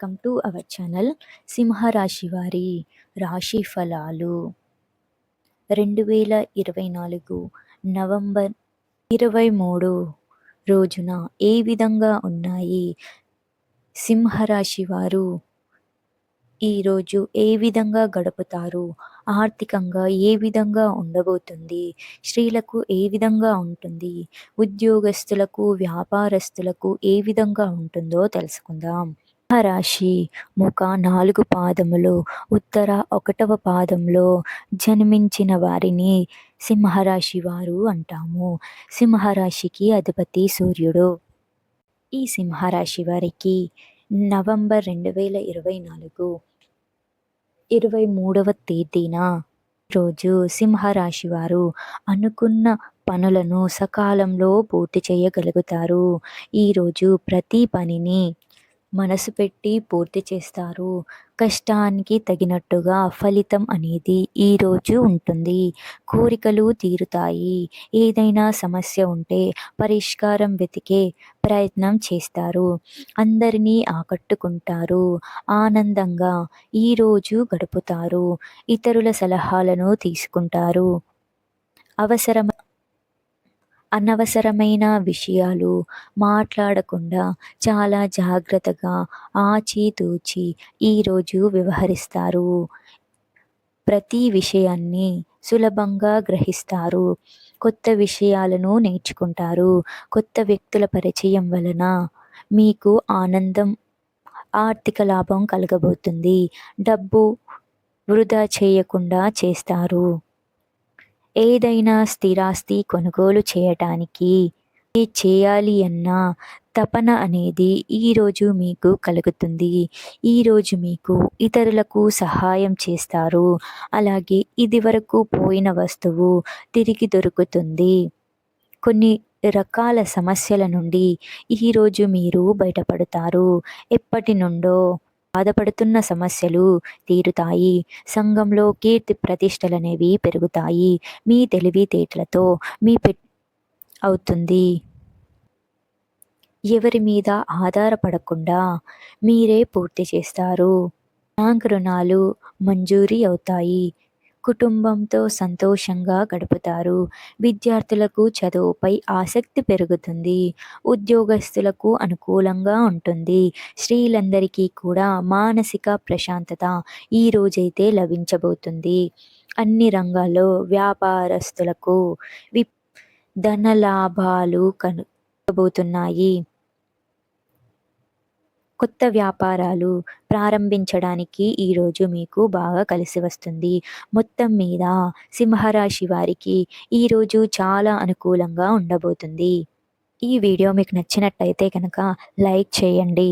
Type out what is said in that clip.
Welcome to our channel. సింహరాశి వారి రాశి ఫలాలు 2024 నవంబర్ 23 రోజున ఏ విధంగా ఉన్నాయి? సింహరాశి వారు ఈరోజు ఏ విధంగా గడుపుతారు? ఆర్థికంగా ఏ విధంగా ఉండబోతుంది? స్త్రీలకు ఏ విధంగా ఉంటుంది? ఉద్యోగస్తులకు, వ్యాపారస్తులకు ఏ విధంగా ఉంటుందో తెలుసుకుందాం. సింహరాశి ముఖ 4 పాదములు, ఉత్తర 1వ పాదంలో జన్మించిన వారిని సింహరాశి వారు అంటాము. సింహరాశికి అధిపతి సూర్యుడు. ఈ సింహరాశి వారికి నవంబర్ 2024 23వ తేదీన రోజు సింహరాశి వారు అనుకున్న పనులను సకాలంలో పూర్తి చేయగలుగుతారు. ఈరోజు ప్రతి పనిని మనసు పెట్టి పూర్తి చేస్తారు. కష్టానికి తగినట్టుగా ఫలితం అనేది ఈరోజు ఉంటుంది. కోరికలు తీరుతాయి. ఏదైనా సమస్య ఉంటే పరిష్కారం వెతికే ప్రయత్నం చేస్తారు. అందరినీ ఆకట్టుకుంటారు. ఆనందంగా ఈరోజు గడుపుతారు. ఇతరుల సలహాలను తీసుకుంటారు. అనవసరమైన విషయాలు మాట్లాడకుండా చాలా జాగ్రత్తగా ఆచితూచి ఈరోజు వ్యవహరిస్తారు. ప్రతి విషయాన్ని సులభంగా గ్రహిస్తారు. కొత్త విషయాలను నేర్చుకుంటారు. కొత్త వ్యక్తుల పరిచయం వలన మీకు ఆనందం, ఆర్థిక లాభం కలగబోతుంది. డబ్బు వృధా చేయకుండా చేస్తారు. ఏదైనా స్థిరాస్తి కొనుగోలు చేయటానికి చేయాలి అన్న తపన అనేది ఈరోజు మీకు కలుగుతుంది. ఈరోజు మీకు ఇతరులకు సహాయం చేస్తారు. అలాగే ఇదివరకు పోయిన వస్తువు తిరిగి దొరుకుతుంది. కొన్ని రకాల సమస్యల నుండి ఈరోజు మీరు బయటపడతారు. ఎప్పటి నుండో బాధపడుతున్న సమస్యలు తీరుతాయి. సంఘంలో కీర్తి ప్రతిష్టలనేవి పెరుగుతాయి. మీ తెలివితేటలతో అవుతుంది. ఎవరి మీద ఆధారపడకుండా మీరే పూర్తి చేస్తారు. బ్యాంక్ రుణాలు మంజూరీ అవుతాయి. కుటుంబంతో సంతోషంగా గడుపుతారు. విద్యార్థులకు చదువుపై ఆసక్తి పెరుగుతుంది. ఉద్యోగస్తులకు అనుకూలంగా ఉంటుంది. స్త్రీలందరికీ కూడా మానసిక ప్రశాంతత ఈ రోజైతే లభించబోతుంది. అన్ని రంగాల్లో వ్యాపారస్తులకు ధనలాభాలు కలగబోతున్నాయి. కొత్త వ్యాపారాలు ప్రారంభించడానికి ఈరోజు మీకు బాగా కలిసి వస్తుంది. మొత్తం మీద సింహరాశి వారికి ఈరోజు చాలా అనుకూలంగా ఉండబోతుంది. ఈ వీడియో మీకు నచ్చినట్టయితే కనుక లైక్ చేయండి.